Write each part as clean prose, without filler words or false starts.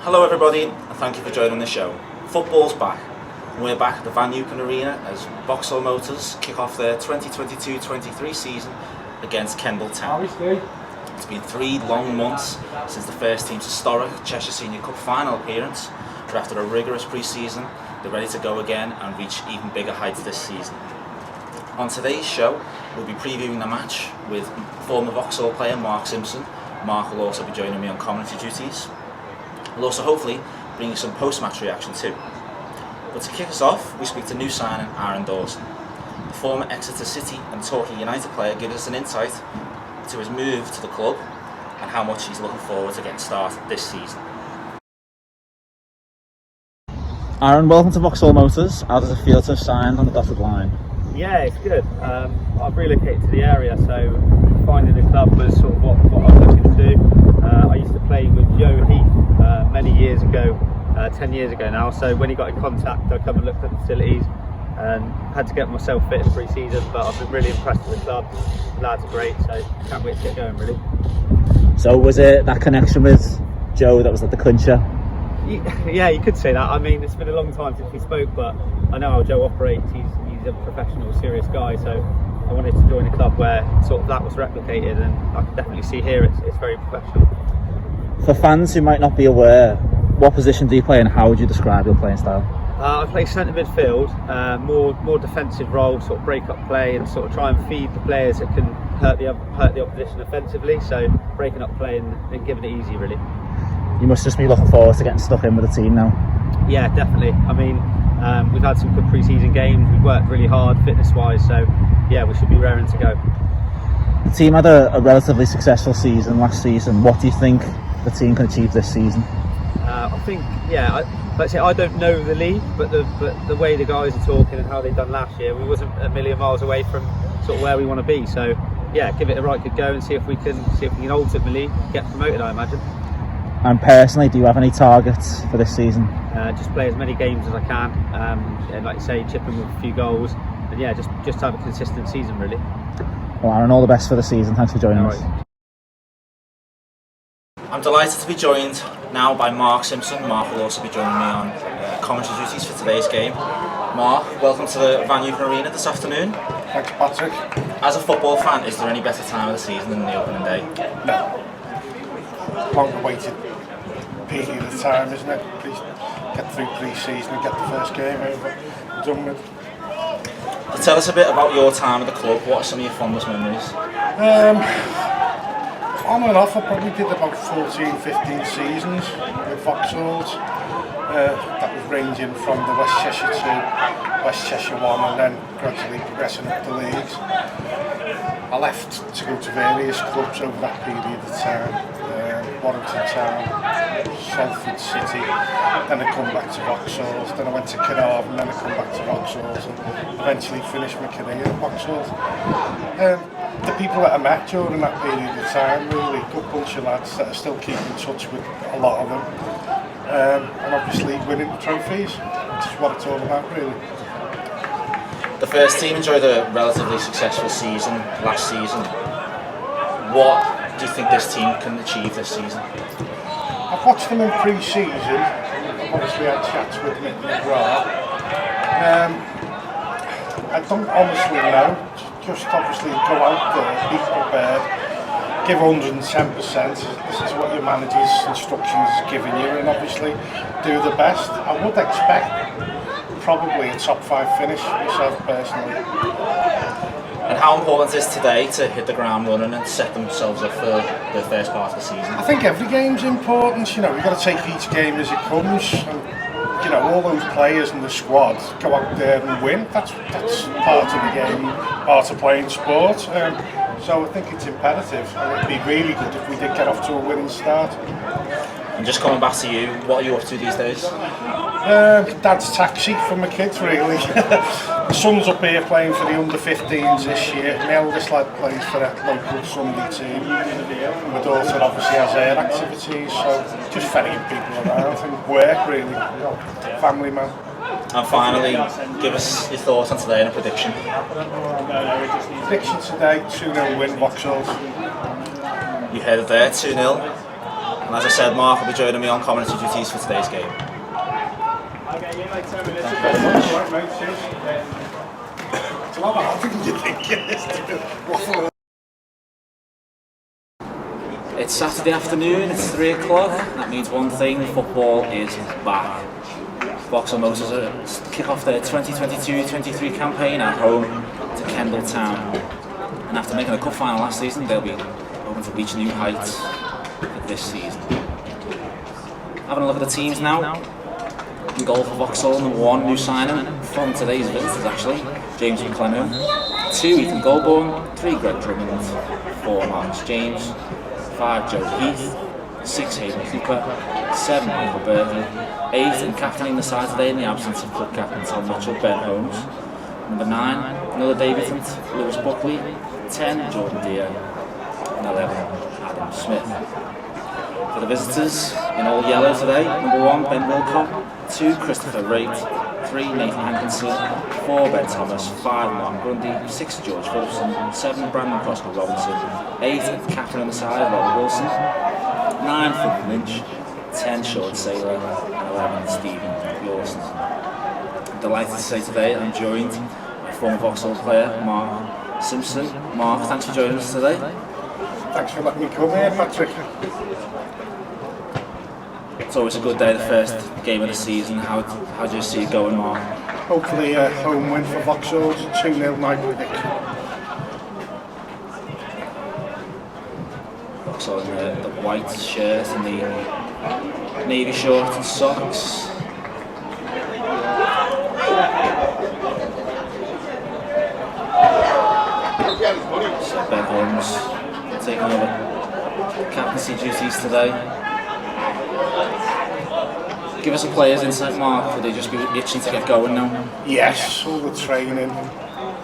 Hello everybody, and thank you for joining the show. Football's back. We're back at the VanEupen Arena as Vauxhall Motors kick off their 2022-23 season against Kendal Town. It's been 3 long months since the first team's historic Cheshire Senior Cup final appearance, but after a rigorous pre-season, they're ready to go again and reach even bigger heights this season. On today's show, we'll be previewing the match with former Vauxhall player Mark Simpson. Mark will also be joining me on commentary duties. We'll also hopefully bring you some post-match reaction too. But to kick us off, we speak to new signing Aaron Dawson. The former Exeter City and Torquay United player gives us an insight to his move to the club and how much he's looking forward to getting started this season. Aaron, welcome to Vauxhall Motors. How does it feel to have signed on the dotted line? Yeah, it's good. I've relocated to the area, so finding the club was sort of what I was looking to do. I used to play with Joe Heath many years ago, 10 years ago now, so when he got in contact I come and looked at the facilities and had to get myself fit in pre-season, but I've been really impressed with the club. The lads are great, so can't wait to get going really. So was it that connection with Joe that was like the clincher? Yeah, you could say that. I mean, it's been a long time since we spoke, but I know how Joe operates. He's a professional, serious guy, so I wanted to join a club where sort of that was replicated, and I can definitely see here it's very professional. For fans who might not be aware, what position do you play and how would you describe your playing style? I play centre midfield, more defensive role, sort of break up play and sort of try and feed the players that can hurt the opposition offensively. So breaking up play and giving it easy really. You must just be looking forward to getting stuck in with the team now. Yeah, definitely. I mean, we've had some good pre-season games. We've worked really hard fitness-wise, so yeah, we should be raring to go. The team had a relatively successful season last season. What do you think the team can achieve this season? I think, let's say I don't know the league, but the way the guys are talking and how they've done last year, we wasn't a million miles away from sort of where we want to be. So yeah, give it a right good go and see if we can ultimately get promoted, I imagine. And personally, do you have any targets for this season? Just play as many games as I can, and like you say, chip in with a few goals, and yeah, just have a consistent season really. Well, Aaron, all the best for the season. Thanks for joining us. I'm delighted to be joined now by Mark Simpson. Mark will also be joining me on commentary duties for today's game. Mark, welcome to the VanEupen Arena this afternoon. Thanks, Patrick. As a football fan, is there any better time of the season than the opening day? No. Long awaited period of time, isn't it? Please get through pre-season and get the first game over and done with. Tell us a bit about your time at the club. What are some of your fondest memories? On and off, I probably did about 14-15 seasons with Vauxhalls. That was ranging from the West Cheshire 2, West Cheshire 1, and then gradually progressing up the leagues. I left to go to various clubs over that period of time. Warrington Town, Salford City, then I come back to Vauxhalls, then I went to Carnarvon, then I come back to Vauxhalls and eventually finished my career at Vauxhalls. The people that I met during that period of time, really good bunch of lads that I still keep in touch with, a lot of them, and obviously winning trophies, which is what it's all about really. The first team enjoyed a relatively successful season last season. What do you think this team can achieve this season? I've watched them in pre-season. I've obviously had chats with Mick McGraa. I don't honestly know. Just obviously go out there, be prepared, give 110%. This is what your manager's instructions is giving you, and obviously do the best. I would expect probably a top 5 finish myself personally. And how important is today to hit the ground running and set themselves up for the first part of the season? I think every game's important. You know, we've got to take each game as it comes. And, you know, all those players in the squad go out there and win. That's part of the game, part of playing sport. So I think it's imperative. And it'd be really good if we did get off to a winning start. And just coming back to you, what are you up to these days? Dad's taxi for my kids, really. My son's up here playing for the under-15s this year. My eldest lad plays for a local Sunday team. And my daughter obviously has her activities, so just ferrying people around and work, really. Family man. And finally, give us your thoughts on today and a prediction. Prediction today, 2-0 win, Vauxhall. You heard it there, 2-0. And as I said, Mark will be joining me on commentary duties for today's game. Okay, you like 10 minutes. Thank you very much. It's a lot harder than you think it is to waffle. It's Saturday afternoon, it's 3 o'clock. That means one thing, football is back. Vauxhall Motors kick off their 2022-23 campaign at home to Kendal Town. And after making a cup final last season, they'll be hoping to reach new heights for this season. Having a look at the teams now. In goal for Vauxhall, number 1, new signing from today's visitors actually, James McGraa. 2, Ethan Goldborn. 3, Greg Drummond. 4, Marcus James. 5, Joe Heath. 6, Hayden Cooper. 7, Michael Berkeley. 8, and captaining the side today in the absence of club captain Tom Mitchell, Ben Holmes. Number 9, another debutant, Lewis Buckley. 10, Jordan Deere. And 11, Adam Smith. For the visitors, in all yellow today, number 1, Ben Wilcott. 2, Christopher Raitt. 3, Nathan Hankinson. 4, Ben Thomas. 5, Mark Grundy. 6, George Phillipson. 7, Brandon Croscoe Robinson. 8, captain on the side, Robert Wilson. 9, Philip Lynch. 10, Sean Saylor. And 11, Stephen Lawson. I'm delighted to say today I'm joined by former Vauxhall player Mark Simpson. Mark, thanks for joining us today. Thanks for letting me come here, Patrick. It's always a good day, the first game of the season. How do you see it going, Mark? Hopefully a home win for Vauxhall, 2-0 my prediction. Vauxhall in the white shirt and the navy shorts and socks. So Ben Holmes taking over captaincy duties today. Give us a player's insight, Mark. Would they just be itching to get going now? Yes, all the training,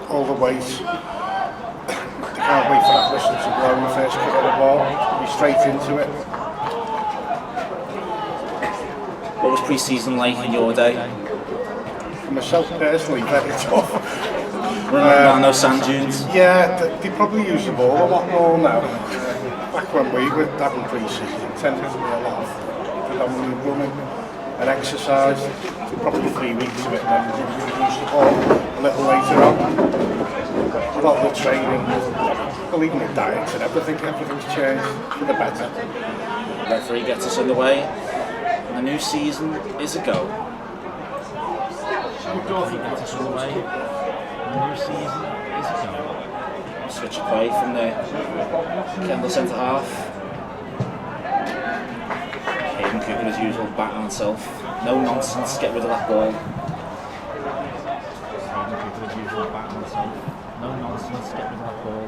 all the weight. They can't wait for that whistle to blow in the first kick of the ball. Be straight into it. What was pre-season like in your day? For myself personally, very tough. Running around those sand dunes? Yeah, they probably use the ball a lot more now. Back when we were having pre-season, it tended to be a lot of predominantly running and exercise. Probably 3 weeks of it, and then we use the ball a little later on. A lot of the training, well, even the diets and everything's changed for the better. The referee gets us underway, and the new season is a go. Switch of play from the Kendal centre half. Hayden Cooper as usual, back on himself. No nonsense, get rid of that ball. Hayden Cooper as usual, back on himself. No nonsense, get rid of that ball.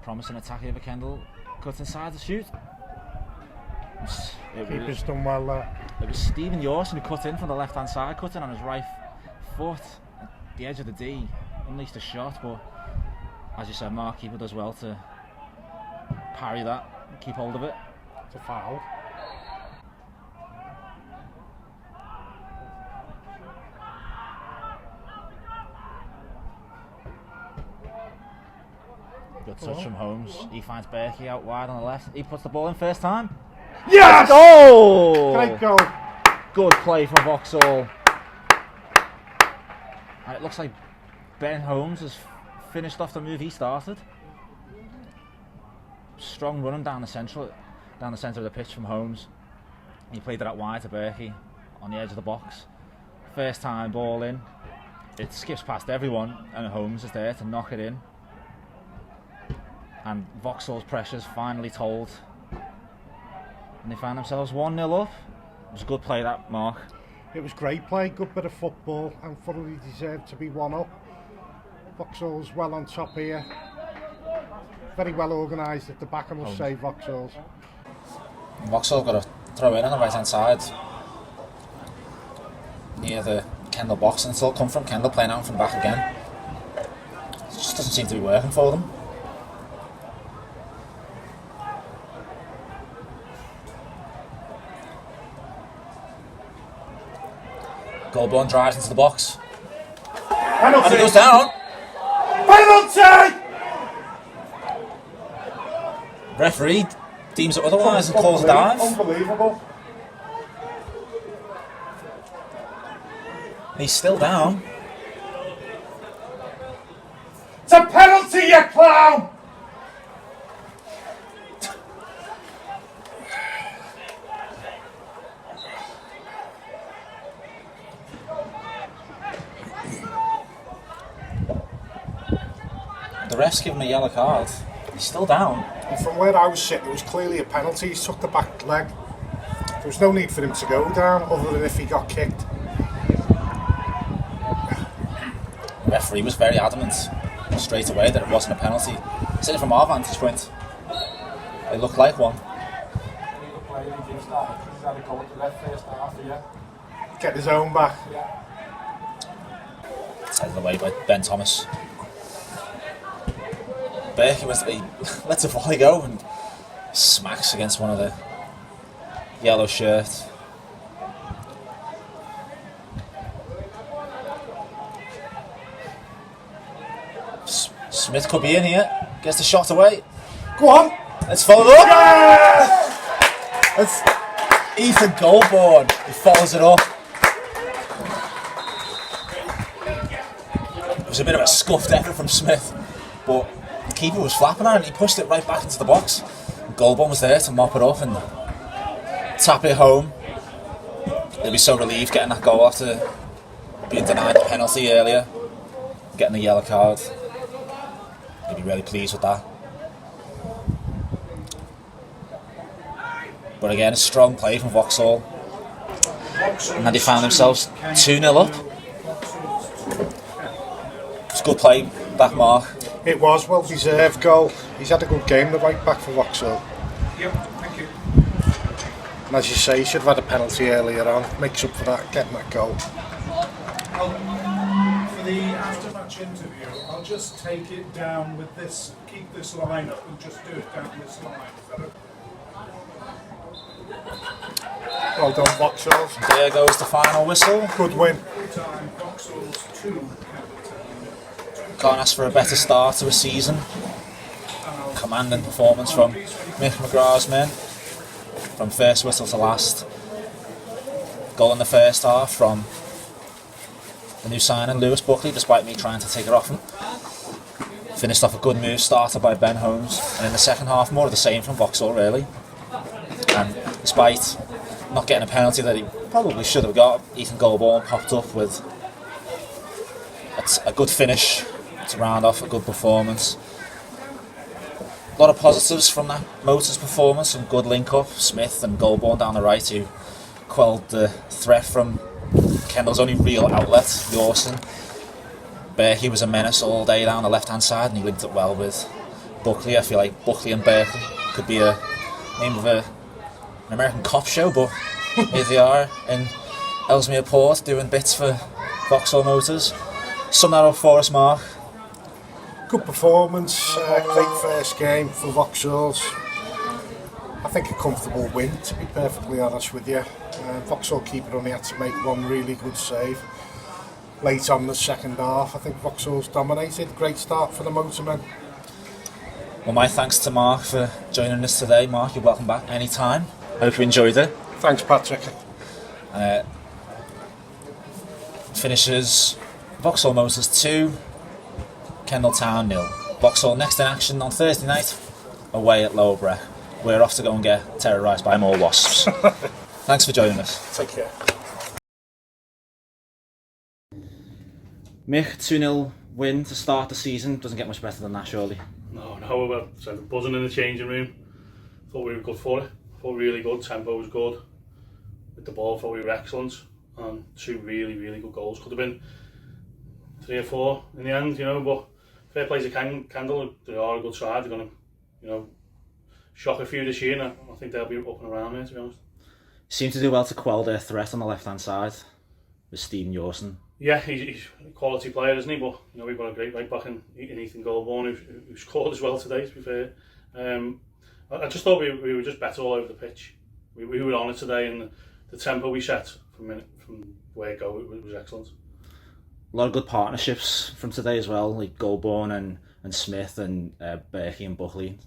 Promising attack here for Kendal. Cut inside to shoot. Keeper's done well there. It was Stephen Dawson who cut in from the left hand side, cut in on his right foot at the edge of the D, unleashed a shot, but as you said, Mark, keeper does well to parry that, keep hold of it. It's a foul. Good touch from Holmes. He finds Berkey out wide on the left. He puts the ball in first time. Yes! Oh! Great goal. Good play from Vauxhall. And it looks like Ben Holmes has finished off the move he started. Strong running down the centre of the pitch from Holmes. He played it out wide to Berkey on the edge of the box. First time ball in. It skips past everyone and Holmes is there to knock it in. And Vauxhall's pressure's finally told. And they found themselves 1-0 up. It was a good play that, Mark. It was great play, good bit of football, and thoroughly deserved to be 1-up. Vauxhall's well on top here. Very well organised at the back, I must say, Vauxhall's. Vauxhall got a throw in on the right hand side near the Kendal box, and it's all come from Kendal playing out from the back again. It just doesn't seem to be working for them. Goldborn drives into the box. Penalty! And it goes down. Penalty! Referee deems it otherwise and calls a dive. Unbelievable. He's still down. It's a penalty, you clown! The ref's given him a yellow card. He's still down. And from where I was sitting, it was clearly a penalty. He took the back leg. There was no need for him to go down, other than if he got kicked. The referee was very adamant straight away that it wasn't a penalty. Sitting from our vantage point, it looked like one. Get his own back. Headed away by Ben Thomas. Berkey he lets a volley go and smacks against one of the yellow shirts. Smith could be in here. Gets the shot away. Go on. Let's follow it up. Yes! It's Ethan Goldborn. He follows it up. It was a bit of a scuffed effort from Smith, but the keeper was flapping on it and he pushed it right back into the box. Goldborn was there to mop it up and tap it home. He'll be so relieved getting that goal after being denied the penalty earlier, getting the yellow card. He'll be really pleased with that. But again, a strong play from Vauxhall. And then they found themselves 2-0 up. It's a good play, back Mark. It was well deserved goal. He's had a good game, the right back for Vauxhall. Yep, thank you. And as you say, he should have had a penalty earlier on. Makes up for that, getting that goal. For the after-match interview, I'll just take it down with this, keep this line up and just do it down this line. Is that okay? Well done, Vauxhall. There goes the final whistle. Good win. Time, Vauxhall's 2, Kendal Town. Can't ask for a better start to a season. Commanding performance from Mick McGraa's men, from first whistle to last. Goal in the first half from the new signing Lewis Buckley, despite me trying to take it off him. Finished off a good move started by Ben Holmes, and in the second half more of the same from Vauxhall really. And despite not getting a penalty that he probably should have got, Ethan Goldborn popped up with a good finish to round off a good performance. A lot of positives from that Motors performance, some good link up, Smith and Goldborn down the right who quelled the threat from Kendal's only real outlet, Dawson. Berkey was a menace all day down the left hand side and he linked it well with Buckley. I feel like Buckley and Berkey could be a name of an American cop show, but here they are in Ellesmere Port doing bits for Vauxhall Motors. Sum that up for us, Mark. Good performance, great first game for Vauxhall's. I think a comfortable win, to be perfectly honest with you. Vauxhall keeper only had to make one really good save. Late on the second half, I think Vauxhall's dominated. Great start for the Motormen. Well, my thanks to Mark for joining us today. Mark, you're welcome back anytime. Hope you enjoyed it. Thanks, Patrick. Finishes Vauxhall Motors 2, Kendal Town 0. Vauxhall next in action on Thursday night, away at Lower Breck. We're off to go and get terrorised by more wasps. Thanks for joining us. Take care. Mick, 2-0 win to start the season. Doesn't get much better than that, surely. No, we were buzzing in the changing room. Thought we were good for it. Thought really good. Tempo was good. With the ball, thought we were excellent. And 2 really, really good goals. Could have been 3 or 4 in the end, you know. But fair play to Kendal. They are a good side. They're going to, you know, shock a few this year. And I think they'll be up and around there, to be honest. Seem to do well to quell their threat on the left-hand side with Stephen Dawson. Yeah, he's a quality player, isn't he? But you know, we've got a great right back in Ethan Goldborn who scored as well today, to be fair. I just thought we were just better all over the pitch. We were on it today, and the tempo we set from where it go it was excellent. A lot of good partnerships from today as well, like Goldborn and Smith and Berkey and Buckley.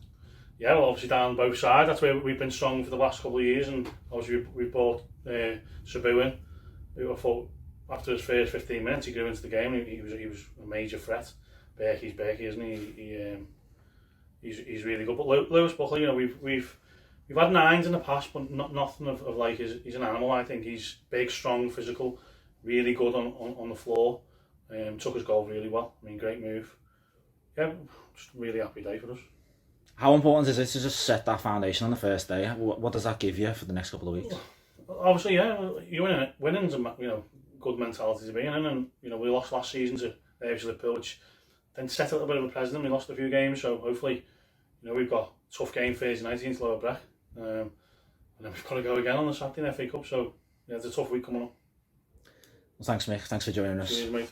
yeah, well, obviously down both sides. That's where we've been strong for the last couple of years, and obviously we brought Sabu in. I thought after his first 15 minutes, he grew into the game. He was a major threat. Berkey's Berkey, isn't he? He's really good. But Lewis Buckley, you know, we've had nines in the past, but nothing of like he's an animal. I think he's big, strong, physical, really good on the floor. Took his goal really well. I mean, great move. Yeah, just a really happy day for us. How important is it to just set that foundation on the first day? What does that give you for the next couple of weeks? Obviously, yeah, you winning's a good mentality to be in, and you know we lost last season to Liverpool, which then set a little bit of a precedent. We lost a few games, so hopefully, you know, we've got a tough game Thursday night against Lower Breck, and then we've got to go again on the Saturday in FA Cup. So yeah, it's a tough week coming up. Well, thanks, Mick. Thanks for joining us. Cheers, mate.